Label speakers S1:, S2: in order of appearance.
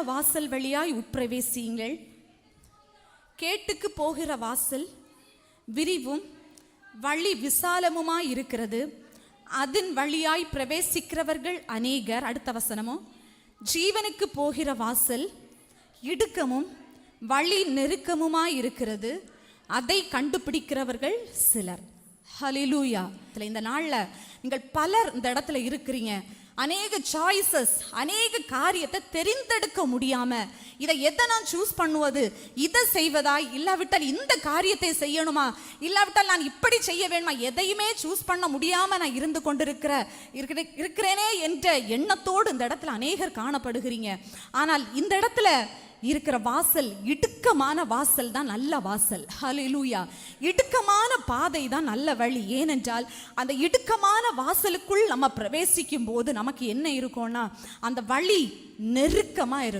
S1: வாசல் வழியாய் உட்பிரவேசியுங்கள். கேட்டுக்கு போகிற வாசல் விரிவும் வழி விசாலமுமாய் இருக்கிறது, அதன் வழியாய் பிரவேசிக்கிறவர்கள் அநேகர். அடுத்த வசனமோ, ஜீவனுக்கு போகிற வாசல் இடுக்கமும் வழி நெருக்கமுமாய் இருக்கிறது, அதை கண்டுபிடிக்கிறவர்கள் சிலர். ஹல்லேலூயா. இந்த நாள்ல நீங்கள் பலர் இந்த இடத்துல இருக்கிறீங்க. அநேக சாய்ஸஸ், அநேக காரியத்தை தெரிந்தெடுக்க முடியாம, இதை எதை நான் சூஸ் பண்ணுவது, இதை செய்வதா, இல்லாவிட்டால் இந்த காரியத்தை செய்யணுமா, இல்லாவிட்டால் நான் இப்படி செய்ய வேணுமா, எதையுமே சூஸ் பண்ண முடியாம நான் இருந்து இருக்கிறேனே என்ற எண்ணத்தோடு இந்த இடத்துல அநேகர் காணப்படுகிறீங்க. ஆனால் இந்த இடத்துல இருக்கிற வாசல் இடுக்கமான வாசல் தான் நல்ல வாசல். ஹல்லேலூயா. இடுக்கமான பாதை தான் நல்ல வழி. ஏனென்றால் அந்த இடுக்கமான வாசலுக்குள் நம்ம பிரவேசிக்கும் போது நமக்கு என்ன இருக்கும்னா, அந்த வழி நெருக்கமா இருக்கும்.